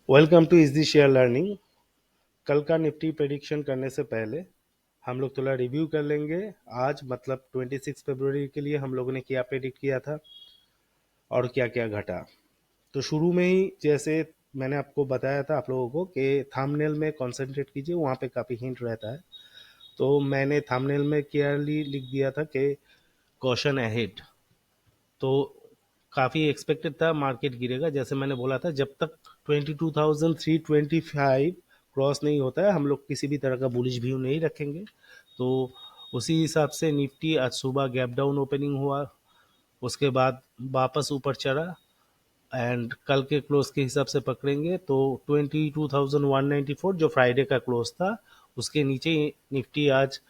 Welcome to easy share learning. कल का Nifty prediction करने से पहले हम लोग थोड़ा रिव्यू कर लेंगे। आज मतलब 26 फरवरी के लिए हम लोगों ने क्या प्रेडिक्ट किया था और क्या क्या घटा। तो शुरू में ही जैसे मैंने आपको बताया था आप लोगों को कि थंबनेल में कंसंट्रेट कीजिए, वहाँ पे काफ़ी हिंट रहता है। तो मैंने थंबनेल में क्लियरली लिख दिया था कि कॉशन अहेड। तो काफ़ी एक्सपेक्टेड था मार्केट गिरेगा, जैसे मैंने बोला था जब तक 22,325 क्रॉस नहीं होता है हम लोग किसी भी तरह का बुलिश व्यू नहीं रखेंगे। तो उसी हिसाब से निफ्टी आज सुबह गैप डाउन ओपनिंग हुआ, उसके बाद वापस ऊपर चढ़ा एंड कल के क्लोज के हिसाब से पकड़ेंगे तो 22,194 जो फ्राइडे का क्लोज था उसके नीचे निफ्टी आज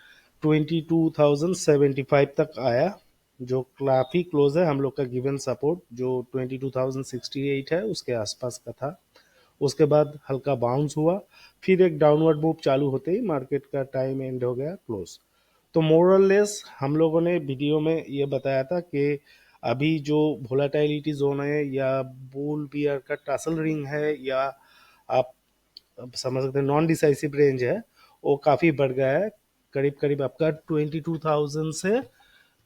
22,075 तक आया, जो काफ़ी क्लोज है हम लोग का गिवन सपोर्ट जो 22,068 है उसके आसपास का था। उसके बाद हल्का बाउंस हुआ, फिर एक डाउनवर्ड मूव चालू होते ही मार्केट का टाइम एंड हो गया क्लोज। तो मोरलेस हम लोगों ने वीडियो में ये बताया था कि अभी जो वोलाटिलिटी जोन है या बुल बियर का टसल रिंग है या आप समझ सकते हैं नॉन डिसाइसिव रेंज है, वो काफ़ी बढ़ गया है। करीब करीब आपका 22,000 से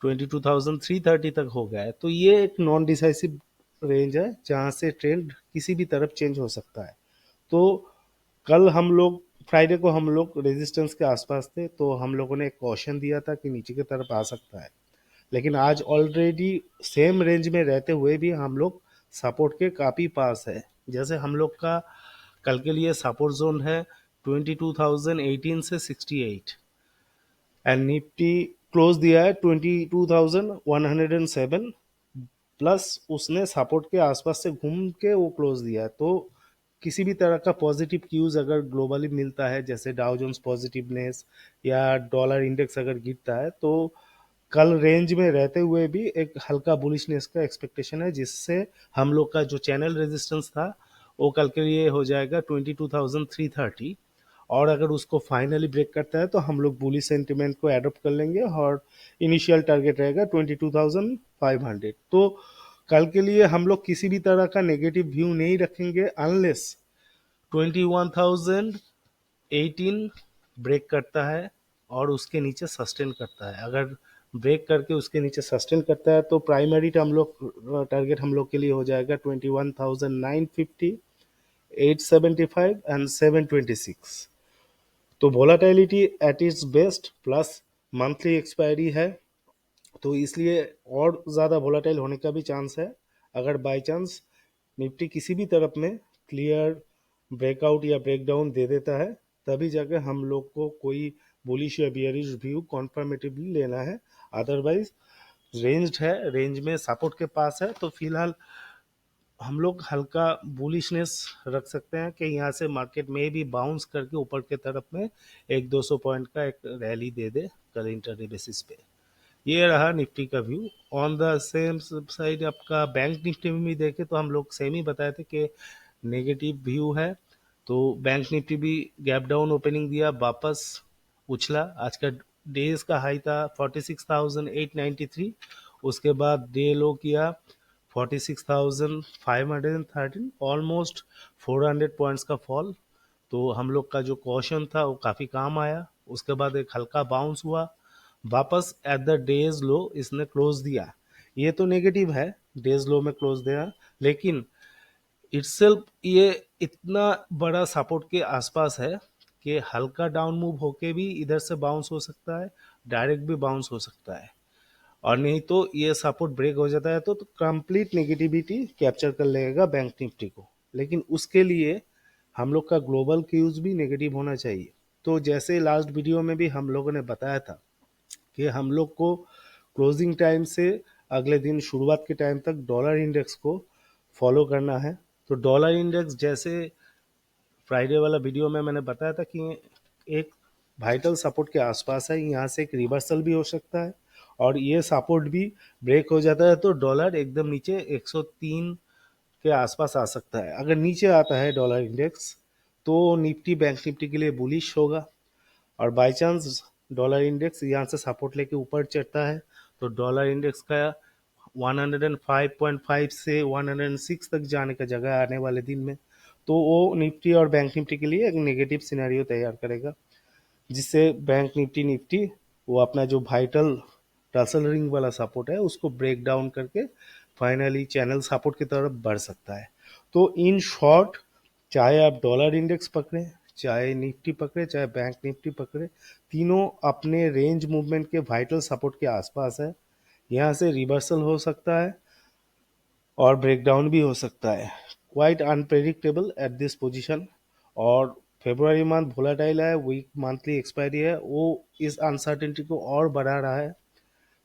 22,330 तक हो गया है। तो ये एक नॉन डिसाइसिव रेंज है जहाँ से ट्रेंड किसी भी तरफ चेंज हो सकता है। तो कल हम लोग फ्राइडे को हम लोग रेजिस्टेंस के आसपास थे, तो हम लोगों ने एक कॉशन दिया था कि नीचे की तरफ आ सकता है। लेकिन आज ऑलरेडी सेम रेंज में रहते हुए भी हम लोग सपोर्ट के काफ़ी पास है। जैसे हम लोग का कल के लिए सपोर्ट जोन है 22,018 से 68 एंड निफ्टी क्लोज दिया है 22,107 प्लस, उसने सपोर्ट के आसपास से घूम के वो क्लोज दिया है। तो किसी भी तरह का पॉजिटिव क्यूज अगर ग्लोबली मिलता है जैसे डाउ जोन्स पॉजिटिवनेस या डॉलर इंडेक्स अगर गिरता है तो कल रेंज में रहते हुए भी एक हल्का बुलिशनेस का एक्सपेक्टेशन है, जिससे हम लोग का जो चैनल रेजिस्टेंस था वो कल के लिए हो जाएगा 22,330। और अगर उसको फाइनली ब्रेक करता है तो हम लोग बुलिश सेंटिमेंट को एडॉप्ट कर लेंगे और इनिशियल टारगेट रहेगा 22,500। तो कल के लिए हम लोग किसी भी तरह का नेगेटिव व्यू नहीं रखेंगे अनलेस 21,018 ब्रेक करता है और उसके नीचे सस्टेन करता है। अगर ब्रेक करके उसके नीचे सस्टेन करता है तो प्राइमरी हम लोग टारगेट हम लोग के लिए हो जाएगा 21,950, 875 एंड 726। तो volatility at its best plus monthly expiry है, तो इसलिए और ज़्यादा वोलाटाइल होने का भी चांस है। अगर बाय चांस निफ्टी किसी भी तरफ में क्लियर ब्रेकआउट या ब्रेकडाउन दे देता है तभी जाकर हम लोग को कोई बुलिश या बियरिश व्यू कॉन्फर्मेटिवली लेना है। अदरवाइज रेंज है, रेंज में सपोर्ट के पास है, तो फिलहाल हम लोग हल्का बुलिशनेस रख सकते हैं कि यहाँ से मार्केट में भी बाउंस करके ऊपर के तरफ में 100-200 पॉइंट का एक रैली दे दे कल इंटरडे बेसिस पे। ये रहा निफ्टी का view. On the same side आपका बैंक निफ्टी में भी देखे तो हम लोग सेम ही बताए थे कि नेगेटिव व्यू है। तो बैंक निफ्टी भी गैप डाउन ओपनिंग दिया, वापस उछला। आज का डेज का हाई था 46,893, उसके बाद डे लो किया 46,513, ऑलमोस्ट 400 पॉइंट्स का फॉल। तो हम लोग का जो कॉशन था वो काफ़ी काम आया। उसके बाद एक हल्का बाउंस हुआ, वापस एट द डेज लो इसने क्लोज दिया। ये तो नेगेटिव है, डेज लो में क्लोज दिया, लेकिन इटसेल्फ ये इतना बड़ा सपोर्ट के आसपास है कि हल्का डाउन मूव होके भी इधर से बाउंस हो सकता है, डायरेक्ट भी बाउंस हो सकता है। और नहीं तो ये सपोर्ट ब्रेक हो जाता है तो कंप्लीट नेगेटिविटी कैप्चर कर लेगा बैंक निफ्टी को। लेकिन उसके लिए हम लोग का ग्लोबल क्यूज भी नेगेटिव होना चाहिए। तो जैसे लास्ट वीडियो में भी हम लोगों ने बताया था कि हम लोग को क्लोजिंग टाइम से अगले दिन शुरुआत के टाइम तक डॉलर इंडेक्स को फॉलो करना है। तो डॉलर इंडेक्स जैसे फ्राइडे वाला वीडियो में मैंने बताया था कि एक वाइटल सपोर्ट के आसपास है, यहाँ से एक रिवर्सल भी हो सकता है और ये सपोर्ट भी ब्रेक हो जाता है तो डॉलर एकदम नीचे 103 के आसपास आ सकता है। अगर नीचे आता है डॉलर इंडेक्स तो निफ्टी बैंक निफ्टी के लिए बुलिश होगा, और बाई चांस डॉलर इंडेक्स यहाँ से सपोर्ट लेके ऊपर चढ़ता है तो डॉलर इंडेक्स का 105.5 से 106 तक जाने का जगह आने वाले दिन में। तो वो निफ्टी और बैंक निफ्टी के लिए एक नेगेटिव सिनेरियो तैयार करेगा, जिससे बैंक निफ्टी निफ्टी वो अपना जो वाइटल रसल रिंग वाला सपोर्ट है उसको ब्रेक डाउन करके फाइनली चैनल सपोर्ट की तरफ बढ़ सकता है। तो इन शॉर्ट, चाहे आप डॉलर इंडेक्स पकड़े, चाहे निफ्टी पकड़े, चाहे बैंक निफ्टी पकड़े, तीनों अपने रेंज मूवमेंट के वाइटल सपोर्ट के आसपास है। यहाँ से रिवर्सल हो सकता है और ब्रेकडाउन भी हो सकता है। Quite unpredictable at this position. और फेब्रुआरी मंथ वोलेटाइल है, वीक मंथली एक्सपायरी है, वो इस अनसर्टेनिटी को और बढ़ा रहा है।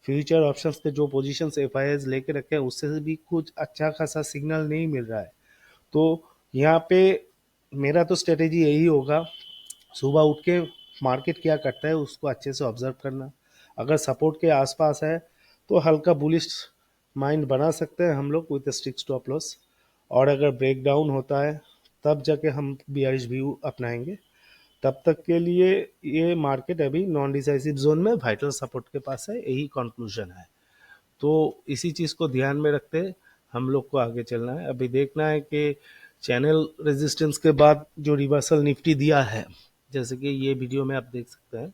फ्यूचर ऑप्शंस के जो पोजीशंस एफआईआईज लेके रखे हैं उससे भी कुछ अच्छा खासा सिग्नल नहीं मिल रहा है। तो यहाँ पे मेरा तो स्ट्रेटेजी यही होगा, सुबह उठ के मार्केट क्या करता है उसको अच्छे से ऑब्जर्व करना। अगर सपोर्ट के आसपास है तो हल्का बुलिश माइंड बना सकते हैं हम लोग विद स्ट्रिक्ट स्टॉप लॉस। और अगर ब्रेक डाउन होता है तब जाके हम बियरिश व्यू अपनाएंगे। तब तक के लिए ये मार्केट अभी नॉन डिसाइसिव जोन में वाइटल सपोर्ट के पास है, यही कंक्लूजन है। तो इसी चीज़ को ध्यान में रखते हम लोग को आगे चलना है। अभी देखना है कि चैनल रेजिस्टेंस के बाद जो रिवर्सल निफ्टी दिया है, जैसे कि ये वीडियो में आप देख सकते हैं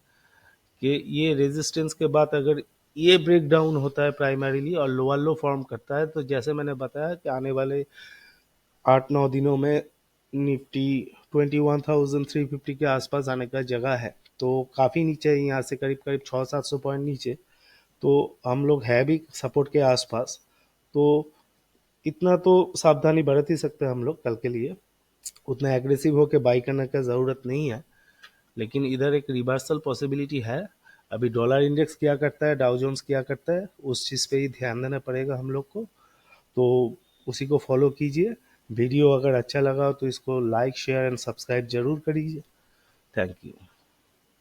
कि ये रेजिस्टेंस के बाद अगर ये ब्रेक डाउन होता है प्राइमरीली और लोअर लो फॉर्म करता है, तो जैसे मैंने बताया कि आने वाले 8-9 दिनों में निफ्टी 21,350 के आसपास आने का जगह है। तो काफ़ी नीचे है, यहाँ से करीब करीब 600-700 पॉइंट नीचे। तो हम लोग है भी सपोर्ट के आसपास। तो इतना तो सावधानी बरत ही सकते हैं हम लोग कल के लिए। उतना एग्रेसिव होकर बाई करने का ज़रूरत नहीं है, लेकिन इधर एक रिवर्सल पॉसिबिलिटी है। अभी डॉलर इंडेक्स क्या करता है, डाउ जोन्स क्या करता है, उस चीज़ पे ही ध्यान देना पड़ेगा हम लोग को। तो उसी को फॉलो कीजिए। वीडियो अगर अच्छा लगा हो तो इसको लाइक शेयर एंड सब्सक्राइब जरूर करिए। Thank you.